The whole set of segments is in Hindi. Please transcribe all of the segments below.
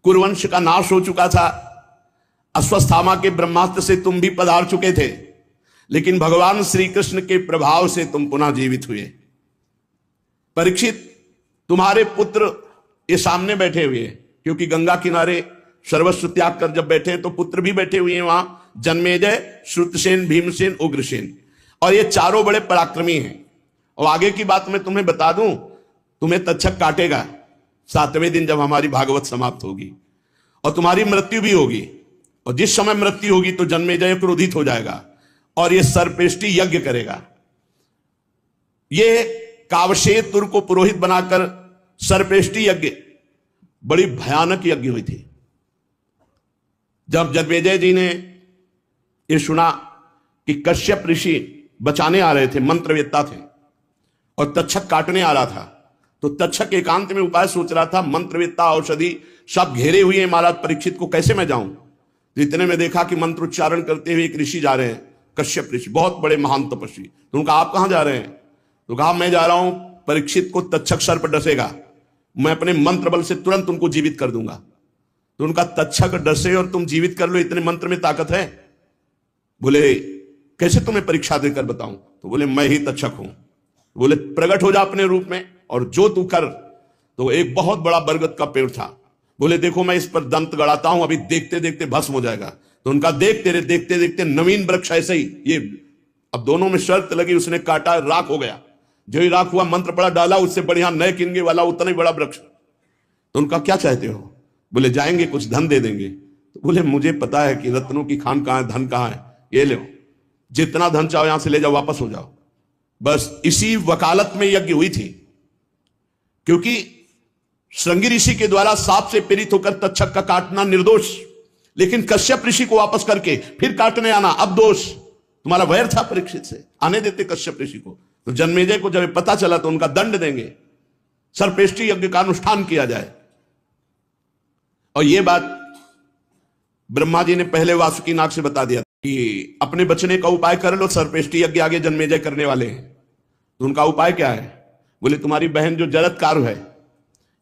कुरुवंश का नाश हो चुका था, अश्वत्थामा के ब्रह्मास्त्र से तुम भी पधार चुके थे, लेकिन भगवान श्री कृष्ण के प्रभाव से तुम पुनः जीवित हुए। परीक्षित, तुम्हारे पुत्र ये सामने बैठे हुए हैं, क्योंकि गंगा किनारे सर्वस्व त्याग कर जब बैठे तो पुत्र भी बैठे हुए हैं वहां, जन्मेजय, श्रुतसेन, भीमसेन, उग्रसेन, और ये चारों बड़े पराक्रमी हैं। और आगे की बात मैं तुम्हें बता दूं, तुम्हें तक्षक काटेगा 7वें दिन जब हमारी भागवत समाप्त होगी, और तुम्हारी मृत्यु भी होगी। और जिस समय मृत्यु होगी तो जन्मेजय क्रोधित हो जाएगा और ये सर्पेष्टि यज्ञ करेगा। ये कावशेतुर को पुरोहित बनाकर सर्पेष्टि यज्ञ, बड़ी भयानक यज्ञ हुई थी। जब जन्मेजय जी ने ये सुना कि कश्यप ऋषि बचाने आ रहे थे, मंत्रवेत्ता थे, और तक्षक काटने आ रहा था, तो तक्षक एकांत में उपाय सोच रहा था, मंत्रवेत्ता, औषधि सब घेरे हुए हैं महाराज परीक्षित को, कैसे मैं जाऊं। तो इतने में देखा कि मंत्रोच्चारण करते हुए एक ऋषि जा रहे हैं, कश्यप ऋषि, बहुत बड़े महान तपस्वी। तो उनका आप कहां जा रहे हैं? तो कहा मैं जा रहा हूं, परीक्षित को तक्षक सर्प डसेगा, मैं अपने मंत्र बल से तुरंत उनको जीवित कर दूंगा। तो उनका तक्षक डसे और तुम जीवित कर लो, इतने मंत्र में ताकत है? बोले कैसे तुम्हें परीक्षा देकर बताऊं? तो बोले मैं ही तक्षक हूं। बोले प्रकट हो जा अपने रूप में और जो तू कर। तो एक बहुत बड़ा बरगद का पेड़ था, बोले देखो मैं इस पर दंत गड़ाता हूं, अभी देखते देखते भस्म हो जाएगा। तो उनका देखते देखते नवीन वृक्ष ऐसे ही, ये अब दोनों में शर्त लगी, उसने काटा, राख हो गया। जो ही राख हुआ, मंत्र पड़ा, डाला, उससे बढ़िया नए किनगे वाला उतना ही बड़ा वृक्ष। तो उनका क्या चाहते हो? बोले जाएंगे, कुछ धन दे देंगे। तो बोले मुझे पता है कि रत्नों की खान कहां है, धन कहां है, ये लो, जितना धन चाहो यहां से ले जाओ, वापस हो जाओ। बस इसी वकालत में यज्ञ हुई थी, क्योंकि श्रृंगी ऋषि के द्वारा सांप से पीड़ित होकर तक्षक का काटना निर्दोष, लेकिन कश्यप ऋषि को वापस करके फिर काटने आना अब दोष। तुम्हारा वैर था परीक्षित से, आने देते कश्यप ऋषि को। तो जन्मेजय को जब पता चला तो उनका दंड देंगे, सर्पेष्टि यज्ञ का अनुष्ठान किया जाए। और यह बात ब्रह्मा जी ने पहले वासुकी नाग से बता दिया कि अपने बचने का उपाय कर लो, सर्पेष्टि यज्ञ आगे जन्मेजय करने वाले हैं। तो उनका उपाय क्या है? बोले तुम्हारी बहन जो जरत्कारु है,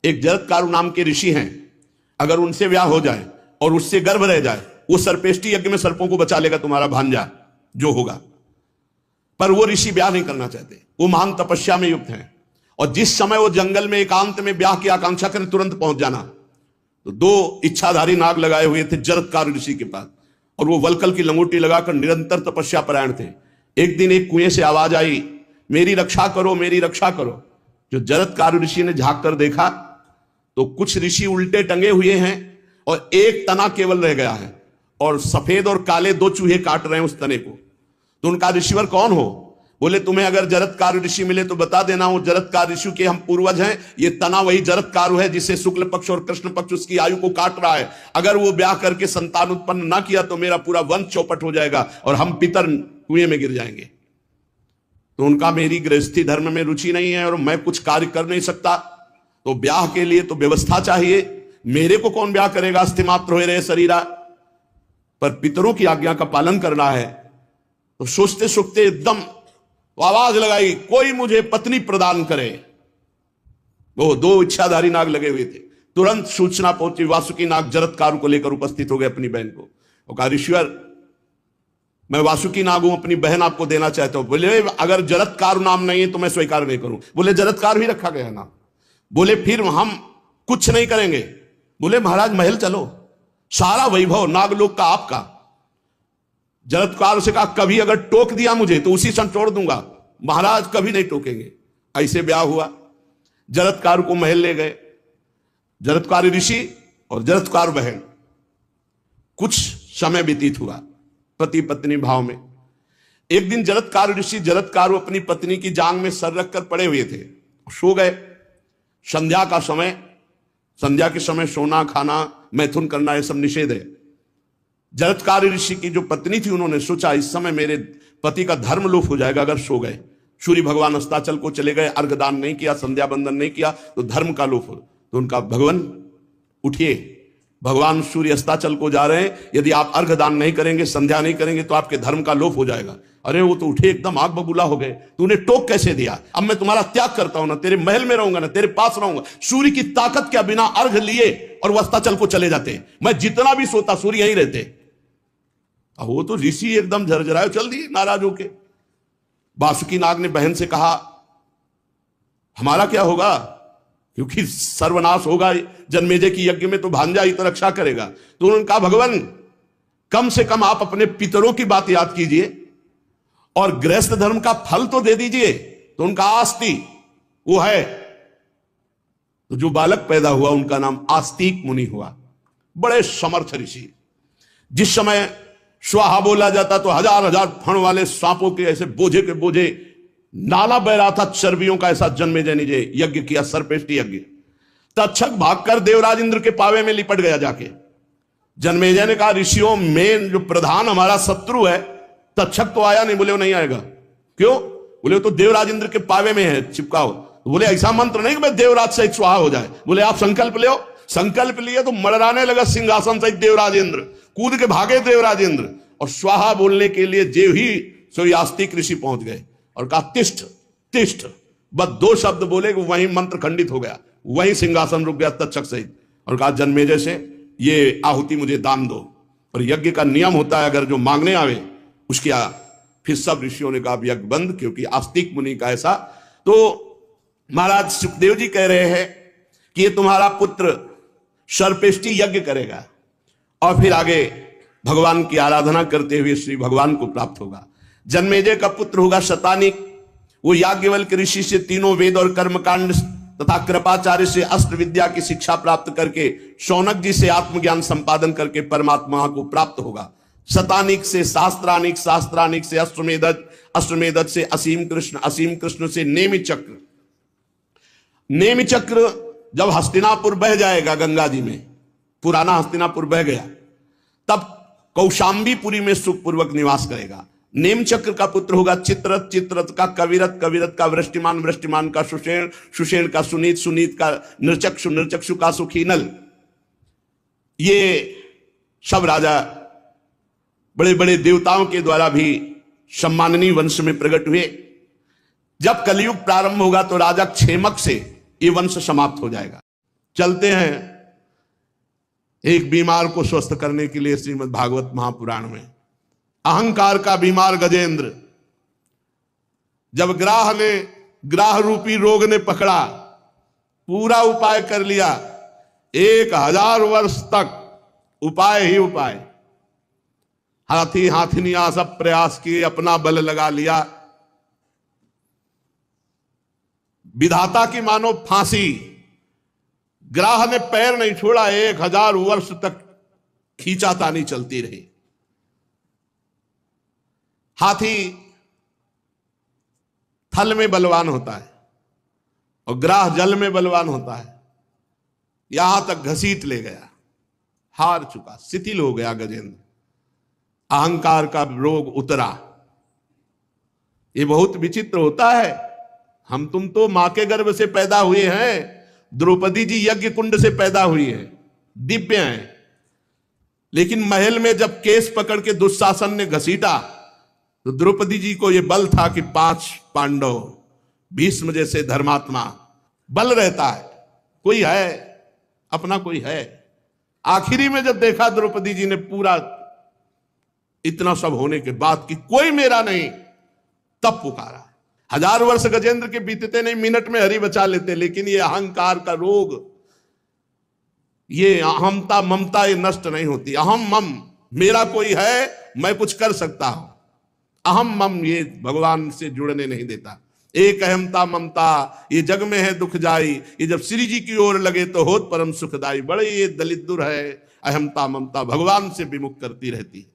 एक जरत्कारु नाम के ऋषि हैं, अगर उनसे ब्याह हो जाए और उससे गर्भ रह जाए, वो सर्पेष्टि यज्ञ में सर्पों को बचा लेगा, तुम्हारा भांजा जो होगा। पर वो ऋषि ब्याह नहीं करना चाहते, वो महान तपस्या में युक्त हैं, और जिस समय वो जंगल में एकांत में ब्याह की आकांक्षा करें तुरंत पहुंच जाना। तो 2 इच्छाधारी नाग लगाए हुए थे जरत्कारु ऋषि के पास, और वो वलकल की लंगोटी लगाकर निरंतर तपस्या परायण थे। एक दिन एक कुएं से आवाज आई, मेरी रक्षा करो, मेरी रक्षा करो। जो जरत्कारु ऋषि ने झांक कर देखा तो कुछ ऋषि उल्टे टंगे हुए हैं और एक तना केवल रह गया है, और सफेद और काले 2 चूहे काट रहे हैं उस तने को। तो उनका ऋषिवर कौन हो? बोले तुम्हें अगर जरत्कारु ऋषि मिले तो बता देना, वो जरत्कारु ऋषि के हम पूर्वज हैं, ये तना वही जरत्कारु है जिसे शुक्ल पक्ष और कृष्ण पक्ष उसकी आयु को काट रहा है। अगर वो ब्याह करके संतान उत्पन्न ना किया तो मेरा पूरा वंश चौपट हो जाएगा और हम पितर कुएं में गिर जाएंगे। तो उनका मेरी गृहस्थी धर्म में रुचि नहीं है और मैं कुछ कार्य कर नहीं सकता, तो ब्याह के लिए तो व्यवस्था चाहिए, मेरे को कौन ब्याह करेगा, अस्थिमात्र हो रहे शरीरा, पर पितरों की आज्ञा का पालन करना है। तो सोचते सोचते एकदम आवाज लगाई, कोई मुझे पत्नी प्रदान करे। वो 2 इच्छाधारी नाग लगे हुए थे, तुरंत सूचना पहुंची, वासुकी नाग जरत्कारु को लेकर उपस्थित हो गए अपनी बहन को, और कहा ऋषिवर मैं वासुकी नाग हूं, अपनी बहन आपको देना चाहता हूं। बोले अगर जरत्कारु नाम नहीं है तो मैं स्वीकार नहीं करूं। बोले जरत्कारु ही रखा गया नाम। बोले फिर हम कुछ नहीं करेंगे। बोले महाराज महल चलो, सारा वैभव नागलोक का आपका। जरत्कारु से कहा कभी अगर टोक दिया मुझे तो उसी क्षण छोड़ दूंगा। महाराज कभी नहीं टोकेंगे। ऐसे ब्याह हुआ, जरत्कारु को महल ले गए, जरत्कारु ऋषि और जरत्कारु बहन। कुछ समय व्यतीत हुआ पति पत्नी भाव में। एक दिन जरत्कारु ऋषि जरत्कारु अपनी पत्नी की जांग में सर रखकर पड़े हुए थे, सो गए। संध्या का समय, संध्या के समय सोना खाना मैथुन करना ये सब निषेध है। जरत्कारु ऋषि की जो पत्नी थी उन्होंने सोचा इस समय मेरे पति का धर्म लोप हो जाएगा अगर सो गए। सूर्य भगवान अस्ताचल को चले गए, अर्घदान नहीं किया, संध्या बंदन नहीं किया तो धर्म का लोप हो। तो उनका भगवान उठिए, भगवान सूर्य अस्ताचल को जा रहे हैं, यदि आप अर्घदान नहीं करेंगे, संध्या नहीं करेंगे तो आपके धर्म का लोप हो जाएगा। अरे वो तो उठे एकदम आग बबूला हो गए, तूने टोक कैसे दिया? अब मैं तुम्हारा त्याग करता हूं, ना तेरे महल में रहूंगा, ना तेरे पास रहूंगा। सूर्य की ताकत क्या, बिना अर्घ लिए और वो अस्ताचल को चले जाते। मैं जितना भी सोता सूर्य यहीं रहते। अब वो तो ऋषि एकदम झरझराए चल दिए नाराज होके। वासुकी नाग ने बहन से कहा हमारा क्या होगा, क्योंकि सर्वनाश होगा जन्मेजय की यज्ञ में, तो भांजा ही तो रक्षा करेगा। तो उन्होंने कहा भगवान कम से कम आप अपने पितरों की बात याद कीजिए और गृहस्थ धर्म का फल तो दे दीजिए। तो उनका आस्ती वो है, तो जो बालक पैदा हुआ उनका नाम आस्तिक मुनि हुआ। बड़े समर्थ ऋषि। जिस समय स्वाहा बोला जाता तो हजार हजार फण वाले सांपों के ऐसे बोझे के बोझे नाला बह रहा था चर्बियों का। ऐसा जन्मेजय ने यज्ञ किया, सर्पेष्टि यज्ञ। तक्षक भागकर देवराज इंद्र के पावे में लिपट गया जाके। जन्मेजय ने कहा ऋषियों में जो प्रधान हमारा शत्रु है तक्षक तो आया नहीं। बोले वो नहीं आएगा। क्यों? बोले तो देवराज इंद्र के पावे में है, चिपकाओ। बोले ऐसा मंत्र नहीं कि मैं देवराज सहित स्वाहा हो जाए। बोले आप संकल्प ले। संकल्प लिए तो मड़राने लगा सिंहासन सहित देवराज इंद्र। कूद के भागे देवराज इंद्र और स्वाहा बोलने के लिए जेव ही सोई आस्तिक ऋषि पहुंच गए और कहा तिष्ठ तिष्ठ। बस दो शब्द बोले कि वहीं मंत्र खंडित हो गया, वहीं सिंहासन रुक गया तक्षक सहित। और कहा जन्मेजय से ये आहुति मुझे दान दो। और यज्ञ का नियम होता है अगर जो मांगने आवे उसकी फिर सब ऋषियों ने कहा यज्ञ बंद, क्योंकि आस्तिक मुनि का ऐसा। तो महाराज सुखदेव जी कह रहे हैं कि ये तुम्हारा पुत्र सर्पेष्टि यज्ञ करेगा और फिर आगे भगवान की आराधना करते हुए श्री भगवान को प्राप्त होगा। जन्मेजय का पुत्र होगा शतानिक। वो याज्ञवल्क्य ऋषि से तीनों वेद और कर्मकांड तथा कृपाचार्य से अस्त्र विद्या की शिक्षा प्राप्त करके शौनक जी से आत्मज्ञान संपादन करके परमात्मा को प्राप्त होगा। शतानिक से शास्त्रानिक, शास्त्रानिक से अश्वमेधज, अश्वमेधज से असीम कृष्ण, असीम कृष्ण से नेमि चक्र। नेमि चक्र जब हस्तिनापुर बह जाएगा गंगा जी में, पुराना हस्तिनापुर बह गया, तब कौशाम्बीपुरी में सुखपूर्वक निवास करेगा। नेम चक्र का पुत्र होगा चित्ररथ, चित्ररथ का कविरथ, कविरथ का वृष्टिमान, वृष्टिमान का सुषेण, सुषेण का सुनीत, सुनीत का नृचक्षु, नृचक्षु का सुखीनल। ये सब राजा बड़े बड़े देवताओं के द्वारा भी सम्माननीय वंश में प्रकट हुए। जब कलयुग प्रारंभ होगा तो राजा क्षेमक से ये वंश समाप्त हो जाएगा। चलते हैं एक बीमार को स्वस्थ करने के लिए श्रीमद् भागवत महापुराण में। अहंकार का बीमार गजेंद्र, जब ग्राह रूपी रोग ने पकड़ा, पूरा उपाय कर लिया, 1000 वर्ष तक उपाय ही उपाय, हाथी हाथिनिया सब प्रयास किए, अपना बल लगा लिया। विधाता की मानो फांसी, ग्राह ने पैर नहीं छोड़ा, 1000 वर्ष तक खींचातानी चलती रही। हाथी थल में बलवान होता है और ग्राह जल में बलवान होता है। यहां तक घसीट ले गया, हार चुका, शिथिल हो गया गजेंद्र। अहंकार का रोग उतरा। ये बहुत विचित्र होता है। हम तुम तो मां के गर्भ से पैदा हुए हैं, द्रौपदी जी यज्ञ कुंड से पैदा हुई है, दिव्य हैं, लेकिन महल में जब केस पकड़ के दुशासन ने घसीटा तो द्रौपदी जी को यह बल था कि 5 पांडव, भीष्म जैसे धर्मात्मा, बल रहता है, कोई है, अपना कोई है। आखिरी में जब देखा द्रौपदी जी ने पूरा इतना सब होने के बाद कि कोई मेरा नहीं, तब पुकारा। 1000 वर्ष गजेंद्र के बीतते नहीं, मिनट में हरि बचा लेते। लेकिन ये अहंकार का रोग, ये अहमता ममता, ये नष्ट नहीं होती। अहम मम, मेरा कोई है, मैं कुछ कर सकता हूं। अहम मम ये भगवान से जुड़ने नहीं देता। एक अहमता ममता ये जग में है दुख जाई, ये जब श्री जी की ओर लगे तो होत परम सुखदाई। बड़े ये दलित दुर है, अहमता ममता भगवान से विमुख करती रहती है।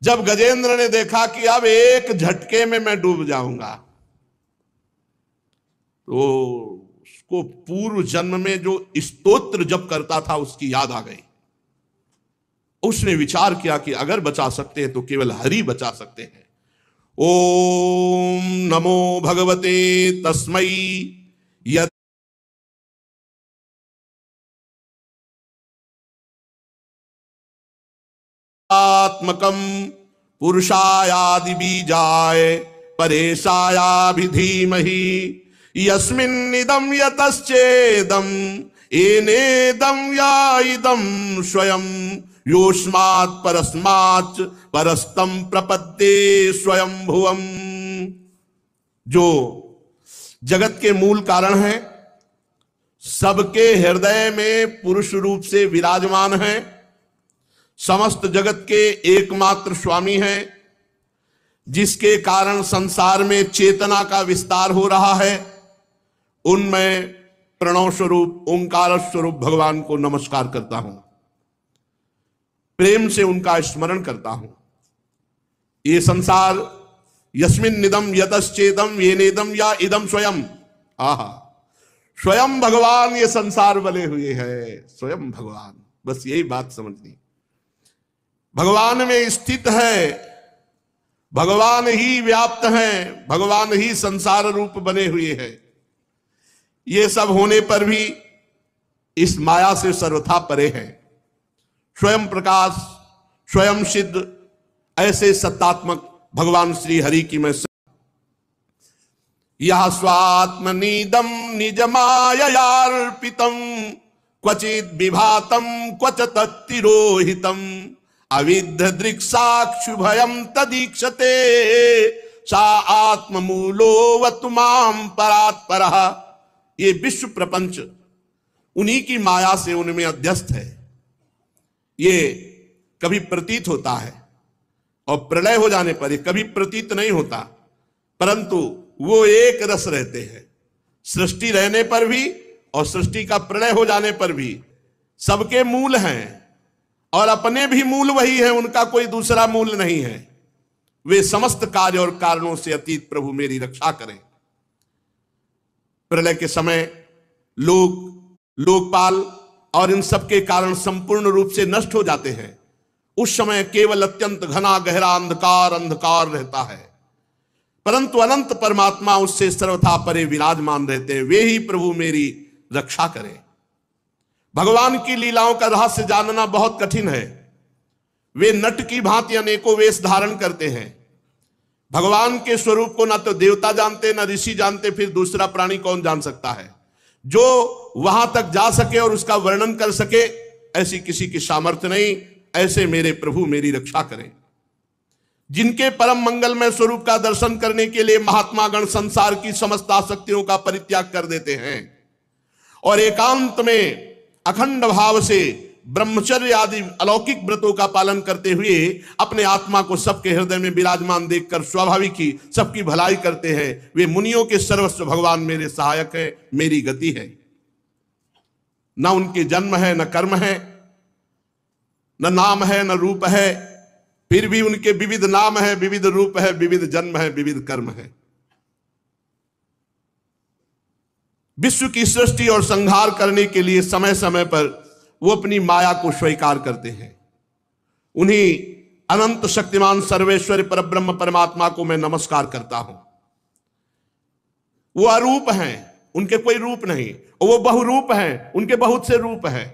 जब गजेंद्र ने देखा कि अब एक झटके में मैं डूब जाऊंगा, तो उसको पूर्व जन्म में जो स्तोत्र जप करता था उसकी याद आ गई। उसने विचार किया कि अगर बचा सकते हैं तो केवल हरि बचा सकते हैं। ओम नमो भगवते तस्मै। आत्मकम पुरुषायादि बीजाय परेशायाभि धीमहि यस्मिन्निदं यतश्चेदं एनेदं या इदं स्वयं योस्मात् परस्मात् परस्तं प्रपद्ये स्वयं भुवम्। जो जगत के मूल कारण है, सबके हृदय में पुरुष रूप से विराजमान है, समस्त जगत के एकमात्र स्वामी है, जिसके कारण संसार में चेतना का विस्तार हो रहा है, उनमें प्रणव स्वरूप ओंकार स्वरूप भगवान को नमस्कार करता हूं, प्रेम से उनका स्मरण करता हूं। ये संसार यस्मिन् निदम यतश्चेदम ये नेदम या इदम स्वयं, आहा, स्वयं भगवान ये संसार बने हुए है, स्वयं भगवान, बस यही बात समझनी। भगवान में स्थित है, भगवान ही व्याप्त है, भगवान ही संसार रूप बने हुए हैं। ये सब होने पर भी इस माया से सर्वथा परे है। स्वयं प्रकाश, स्वयं सिद्ध, ऐसे सत्तात्मक भगवान श्री हरि की मैं यह स्वात्मनीदम निज माययार्पितम क्वचित विभातम क्वच तत्तिरोहितम अविद्ध दृक्साक्षुभयम तदीक्षते सा आत्ममूलो वतुमाम परात्परः। ये विश्व प्रपंच उन्हीं की माया से उनमें अध्यस्त है। ये कभी प्रतीत होता है और प्रलय हो जाने पर ये कभी प्रतीत नहीं होता, परंतु वो एक रस रहते हैं। सृष्टि रहने पर भी और सृष्टि का प्रलय हो जाने पर भी सबके मूल हैं और अपने भी मूल वही है, उनका कोई दूसरा मूल नहीं है। वे समस्त कार्य और कारणों से अतीत प्रभु मेरी रक्षा करें। प्रलय के समय लोकपाल और इन सब के कारण संपूर्ण रूप से नष्ट हो जाते हैं। उस समय केवल अत्यंत घना गहरा अंधकार रहता है, परंतु अनंत परमात्मा उससे सर्वथा परे विराजमान रहते हैं। वे ही प्रभु मेरी रक्षा करें। भगवान की लीलाओं का रहस्य जानना बहुत कठिन है। वे नट की भांति अनेकों वेश धारण करते हैं। भगवान के स्वरूप को ना तो देवता जानते, ना ऋषि जानते, फिर दूसरा प्राणी कौन जान सकता है? जो वहां तक जा सके और उसका वर्णन कर सके, ऐसी किसी की सामर्थ्य नहीं। ऐसे मेरे प्रभु मेरी रक्षा करें। जिनके परम मंगलमय स्वरूप का दर्शन करने के लिए महात्मा गण संसार की समस्त आसक्तियों का परित्याग कर देते हैं और एकांत में अखंड भाव से ब्रह्मचर्य आदि अलौकिक व्रतों का पालन करते हुए अपने आत्मा को सबके हृदय में विराजमान देखकर स्वाभाविक ही सबकी भलाई करते हैं, वे मुनियों के सर्वस्व भगवान मेरे सहायक है, मेरी गति है। न उनके जन्म है, न कर्म है, न नाम है, न रूप है, फिर भी उनके विविध नाम है, विविध रूप है, विविध जन्म है, विविध कर्म है। विश्व की सृष्टि और संहार करने के लिए समय समय पर वो अपनी माया को स्वीकार करते हैं। उन्हीं अनंत शक्तिमान सर्वेश्वर परब्रह्म परमात्मा को मैं नमस्कार करता हूं। वो अरूप हैं, उनके कोई रूप नहीं, और वो बहुरूप हैं, उनके बहुत से रूप हैं।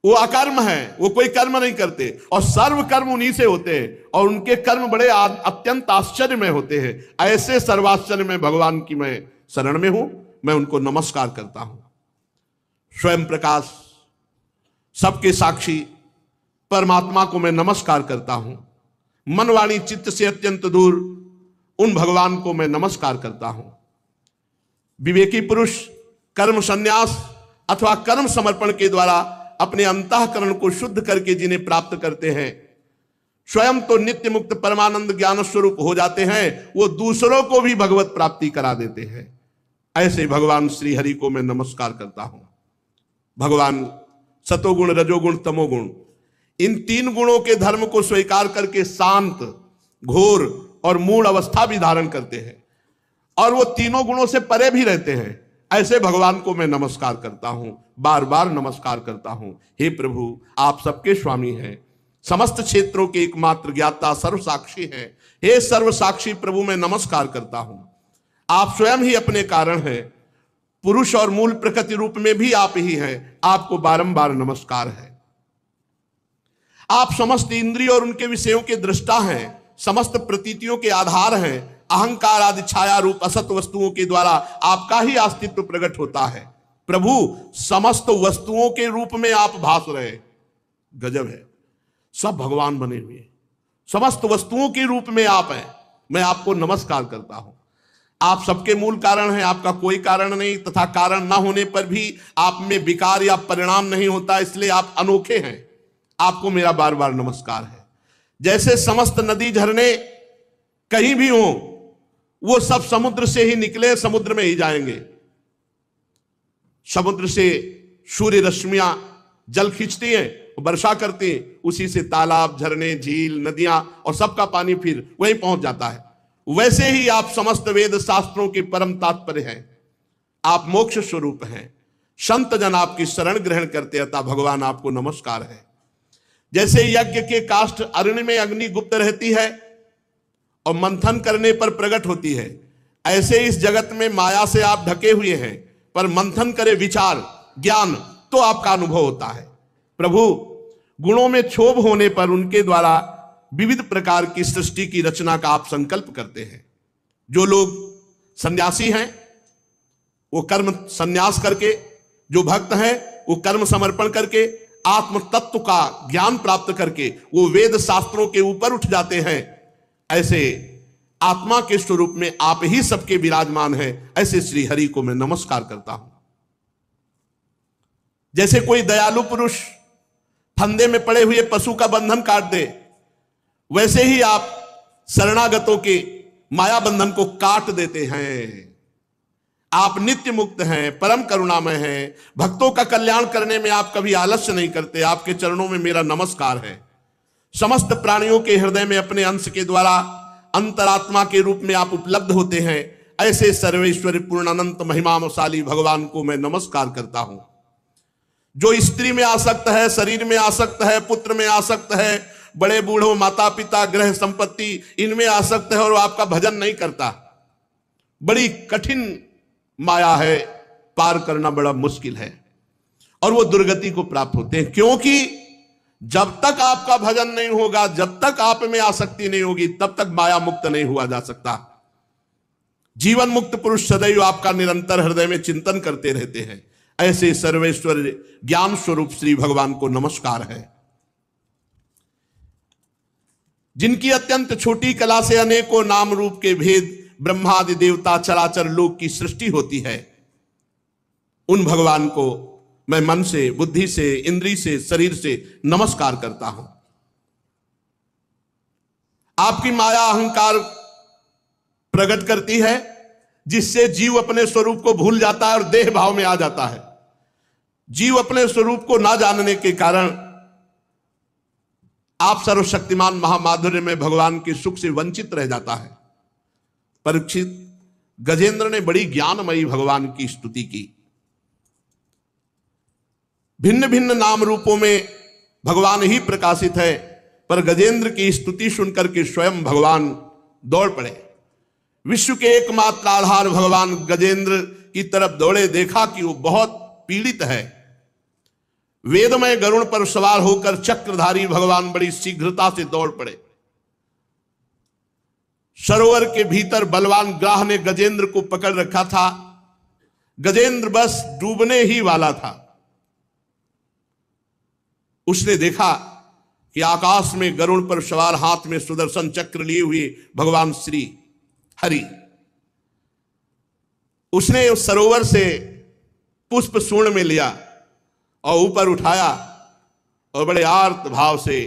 वो अकर्म है, वो कोई कर्म नहीं करते और सर्व कर्म उन्हीं से होते हैं और उनके कर्म बड़े अत्यंत आश्चर्य में होते हैं। ऐसे सर्वाश्चर्य में भगवान की मैं शरण में हूं, मैं उनको नमस्कार करता हूं। स्वयं प्रकाश, सबके साक्षी परमात्मा को मैं नमस्कार करता हूं। मन वाणी चित्त से अत्यंत दूर उन भगवान को मैं नमस्कार करता हूं। विवेकी पुरुष कर्म संन्यास अथवा कर्म समर्पण के द्वारा अपने अंतःकरण को शुद्ध करके जिन्हें प्राप्त करते हैं, स्वयं तो नित्य मुक्त परमानंद ज्ञान स्वरूप हो जाते हैं, वो दूसरों को भी भगवत प्राप्ति करा देते हैं। ऐसे भगवान श्री हरि को मैं नमस्कार करता हूं। भगवान सतोगुण, रजोगुण, तमोगुण, इन तीन गुणों के धर्म को स्वीकार करके शांत, घोर और मूढ़ अवस्था भी धारण करते हैं और वो तीनों गुणों से परे भी रहते हैं। ऐसे भगवान को मैं नमस्कार करता हूं, बार बार नमस्कार करता हूं। हे प्रभु, आप सबके स्वामी हैं, समस्त क्षेत्रों के एकमात्र ज्ञाता, सर्वसाक्षी हैं। हे सर्वसाक्षी प्रभु, मैं नमस्कार करता हूं। आप स्वयं ही अपने कारण हैं, पुरुष और मूल प्रकृति रूप में भी आप ही हैं। आपको बारंबार नमस्कार है। आप समस्त इंद्रिय और उनके विषयों के दृष्टा हैं, समस्त प्रतीतियों के आधार हैं। अहंकार आदि छाया रूप असत वस्तुओं के द्वारा आपका ही अस्तित्व प्रकट होता है। प्रभु, समस्त वस्तुओं के रूप में आप भास रहे। गजब है, सब भगवान बने हुए, समस्त वस्तुओं के रूप में आप हैं। मैं आपको नमस्कार करता हूं। आप सबके मूल कारण हैं, आपका कोई कारण नहीं, तथा कारण ना होने पर भी आप में विकार या परिणाम नहीं होता, इसलिए आप अनोखे हैं। आपको मेरा बार बार नमस्कार है। जैसे समस्त नदी झरने कहीं भी हो, वो सब समुद्र से ही निकले, समुद्र में ही जाएंगे। समुद्र से सूर्य रश्मियां जल खींचती हैं, वर्षा करती हैं, उसी से तालाब, झरने, झील, नदियां और सबका पानी फिर वहीं पहुंच जाता है। वैसे ही आप समस्त वेद शास्त्रों के परम तात्पर्य हैं। आप मोक्ष स्वरूप हैं। संत जन आपकी शरण ग्रहण करते, अतः भगवान आपको नमस्कार है। जैसे यज्ञ के काष्ठ अग्नि में अग्नि गुप्त रहती है और मंथन करने पर प्रकट होती है, ऐसे इस जगत में माया से आप ढके हुए हैं, पर मंथन करे विचार ज्ञान तो आपका अनुभव होता है। प्रभु, गुणों में क्षोभ होने पर उनके द्वारा विविध प्रकार की सृष्टि की रचना का आप संकल्प करते हैं। जो लोग सन्यासी हैं वो कर्म संन्यास करके, जो भक्त हैं वो कर्म समर्पण करके, आत्म तत्व का ज्ञान प्राप्त करके वो वेद शास्त्रों के ऊपर उठ जाते हैं। ऐसे आत्मा के स्वरूप में आप ही सबके विराजमान हैं। ऐसे श्री हरि को मैं नमस्कार करता हूं। जैसे कोई दयालु पुरुष फंदे में पड़े हुए पशु का बंधन काट दे, वैसे ही आप शरणागतों के माया बंधन को काट देते हैं। आप नित्य मुक्त हैं, परम करुणामय हैं। भक्तों का कल्याण करने में आप कभी आलस्य नहीं करते। आपके चरणों में मेरा नमस्कार है। समस्त प्राणियों के हृदय में अपने अंश के द्वारा अंतरात्मा के रूप में आप उपलब्ध होते हैं। ऐसे सर्वेश्वर पूर्ण अनंत महिमाशाली भगवान को मैं नमस्कार करता हूं। जो स्त्री में आसक्त है, शरीर में आसक्त है, पुत्र में आसक्त है, बड़े बूढ़ों, माता पिता, ग्रह संपत्ति, इनमें आसक्त है और वो आपका भजन नहीं करता, बड़ी कठिन माया है, पार करना बड़ा मुश्किल है और वो दुर्गति को प्राप्त होते हैं। क्योंकि जब तक आपका भजन नहीं होगा, जब तक आप में आसक्ति नहीं होगी, तब तक माया मुक्त नहीं हुआ जा सकता। जीवन मुक्त पुरुष सदैव आपका निरंतर हृदय में चिंतन करते रहते हैं। ऐसे सर्वेश्वर ज्ञान स्वरूप श्री भगवान को नमस्कार है। जिनकी अत्यंत छोटी कला से अनेकों नाम रूप के भेद, ब्रह्मादि देवता, चराचर लोक की सृष्टि होती है, उन भगवान को मैं मन से, बुद्धि से, इंद्री से, शरीर से नमस्कार करता हूं। आपकी माया अहंकार प्रकट करती है, जिससे जीव अपने स्वरूप को भूल जाता है और देह भाव में आ जाता है। जीव अपने स्वरूप को ना जानने के कारण आप सर्वशक्तिमान महामाधुर्य में भगवान के सुख से वंचित रह जाता है। परीक्षित, गजेंद्र ने बड़ी ज्ञानमयी भगवान की स्तुति की। भिन्न भिन्न नाम रूपों में भगवान ही प्रकाशित है, पर गजेंद्र की स्तुति सुनकर के स्वयं भगवान दौड़ पड़े। विश्व के एकमात्र आधार भगवान गजेंद्र की तरफ दौड़े, देखा कि वो बहुत पीड़ित है। वेदमय गरुड़ पर सवार होकर चक्रधारी भगवान बड़ी शीघ्रता से दौड़ पड़े। सरोवर के भीतर बलवान ग्राह ने गजेंद्र को पकड़ रखा था। गजेंद्र बस डूबने ही वाला था। उसने देखा कि आकाश में गरुड़ पर सवार, हाथ में सुदर्शन चक्र लिए हुए भगवान श्री हरि, उसने उस सरोवर से पुष्प सूर्ण में लिया और ऊपर उठाया और बड़े आर्त भाव से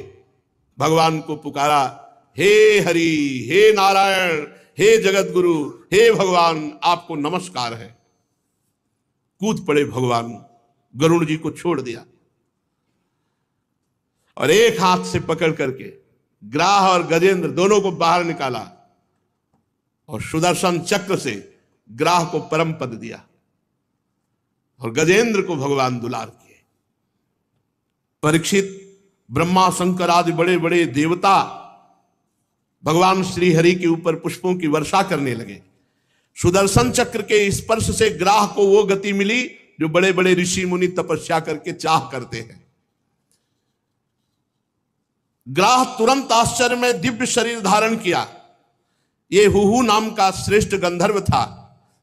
भगवान को पुकारा, हे हरि, हे नारायण, हे जगत गुरु, हे भगवान, आपको नमस्कार है। कूद पड़े भगवान, गरुड़ जी को छोड़ दिया और एक हाथ से पकड़ करके ग्राह और गजेंद्र दोनों को बाहर निकाला और सुदर्शन चक्र से ग्राह को परम पद दिया और गजेंद्र को भगवान दुलार किए। परीक्षित, ब्रह्मा, शंकर आदि बड़े बड़े देवता भगवान श्री हरि के ऊपर पुष्पों की वर्षा करने लगे। सुदर्शन चक्र के स्पर्श से ग्राह को वो गति मिली जो बड़े बड़े ऋषि मुनि तपस्या करके चाह करते हैं। ग्राह तुरंत आश्चर्य में दिव्य शरीर धारण किया। ये हुहू नाम का श्रेष्ठ गंधर्व था।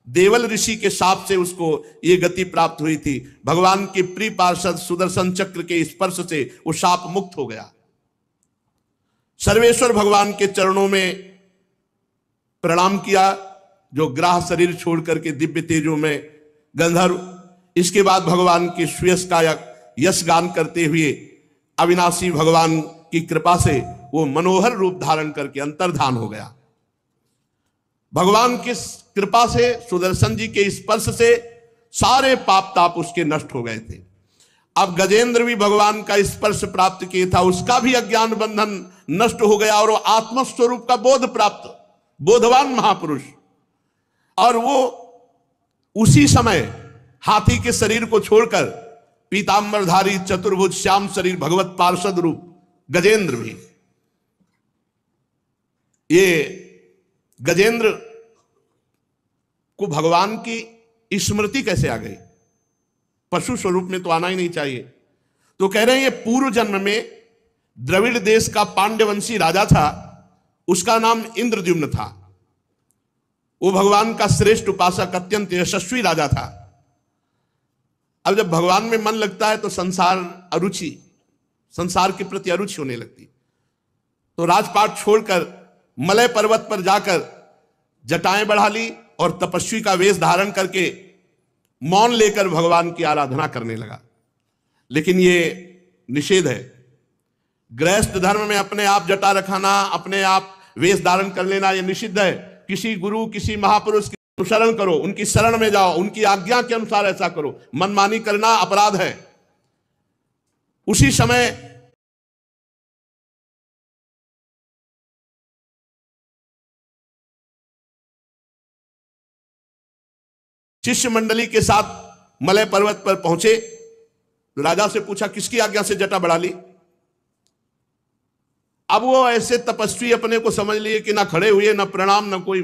देवल ऋषि के शाप से उसको ये गति प्राप्त हुई थी। भगवान के प्रिय पार्षद सुदर्शन चक्र के स्पर्श से वो शाप मुक्त हो गया। सर्वेश्वर भगवान के चरणों में प्रणाम किया, जो ग्राह शरीर छोड़ करके दिव्य तेजों में गंधर्व। इसके बाद भगवान के श्रेयस का यश गान करते हुए अविनाशी भगवान की कृपा से वो मनोहर रूप धारण करके अंतर्धान हो गया। भगवान की कृपा से, सुदर्शन जी के स्पर्श से सारे पाप ताप उसके नष्ट हो गए थे। अब गजेंद्र भी भगवान का स्पर्श प्राप्त किया था, उसका भी अज्ञान बंधन नष्ट हो गया और वो आत्मस्वरूप का बोध प्राप्त, बोधवान महापुरुष। और वो उसी समय हाथी के शरीर को छोड़कर पीतांबरधारी चतुर्भुज श्याम शरीर भगवत पार्षद रूप गजेंद्र भी, ये गजेंद्र को भगवान की स्मृति कैसे आ गई? पशु स्वरूप में तो आना ही नहीं चाहिए। तो कह रहे हैं ये पूर्व जन्म में द्रविड़ देश का पांड्यवंशी राजा था, उसका नाम इंद्रद्युम्न था। वो भगवान का श्रेष्ठ उपासक, अत्यंत यशस्वी राजा था। अब जब भगवान में मन लगता है तो संसार के प्रति अरुचि होने लगती। तो राजपाट छोड़कर मलय पर्वत पर जाकर जटाएं बढ़ा ली और तपस्वी का वेश धारण करके मौन लेकर भगवान की आराधना करने लगा। लेकिन ये निषेध है। गृहस्थ धर्म में अपने आप जटा रखाना, अपने आप वेश धारण कर लेना, यह निषिद्ध है। किसी गुरु, किसी महापुरुष की अनुसरण करो, उनकी शरण में जाओ, उनकी आज्ञा के अनुसार ऐसा करो। मनमानी करना अपराध है। उसी समय शिष्य मंडली के साथ मलय पर्वत पर पहुंचे। राजा से पूछा किसकी आज्ञा से जटा बढ़ा ली? अब वो ऐसे तपस्वी अपने को समझ लिए कि ना खड़े हुए, ना प्रणाम, ना कोई,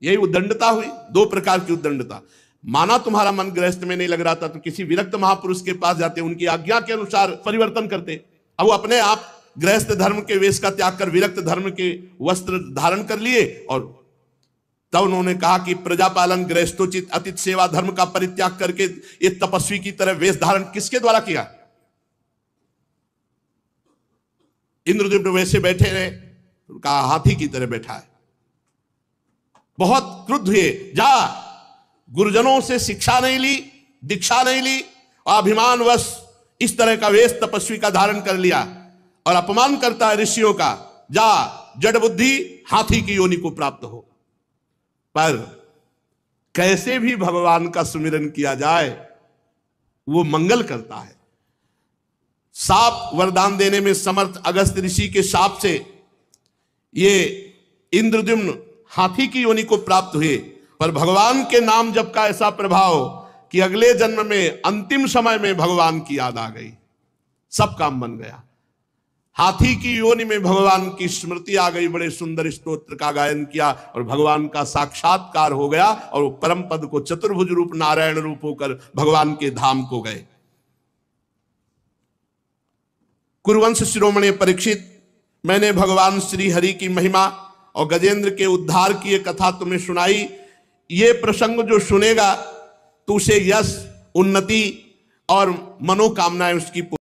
यही उद्दंडता हुई। दो प्रकार की उद्दंडता। माना तुम्हारा मन गृहस्थ में नहीं लग रहा था तो किसी विरक्त महापुरुष के पास जाते, उनकी आज्ञा के अनुसार परिवर्तन करते। अब वो अपने आप गृहस्थ धर्म के वेश का त्याग कर विरक्त धर्म के वस्त्र धारण कर लिए। और तब उन्होंने कहा कि प्रजापालन, गृहस्थोचित, अतिथि सेवा, धर्म का परित्याग करके एक तपस्वी की तरह वेश धारण किसके द्वारा किया? इंद्रद्युम्न वैसे बैठे रहे, कहा हाथी की तरह बैठा है। बहुत क्रुद्ध हुए। जा, गुरुजनों से शिक्षा नहीं ली, दीक्षा नहीं ली, अभिमानवश इस तरह का वेश तपस्वी का धारण कर लिया और अपमान करता है ऋषियों का। जा, जड़ बुद्धि, हाथी की योनि को प्राप्त हो। पर कैसे भी भगवान का सुमिरन किया जाए वो मंगल करता है। साप वरदान देने में समर्थ अगस्त ऋषि के शाप से ये इंद्रद्युम्न हाथी की योनि को प्राप्त हुए। पर भगवान के नाम जप का ऐसा प्रभाव कि अगले जन्म में अंतिम समय में भगवान की याद आ गई, सब काम बन गया। हाथी की योनि में भगवान की स्मृति आ गई, बड़े सुंदर स्तोत्र का गायन किया और भगवान का साक्षात्कार हो गया और वो परम पद को चतुर्भुज रूप नारायण रूप होकर भगवान के धाम को गए। कुरुवंश शिरोमणि परीक्षित, मैंने भगवान श्री हरि की महिमा और गजेंद्र के उद्धार की एक कथा तुम्हें सुनाई। ये प्रसंग जो सुनेगा तो उसे यश, उन्नति और मनोकामनाएं उसकी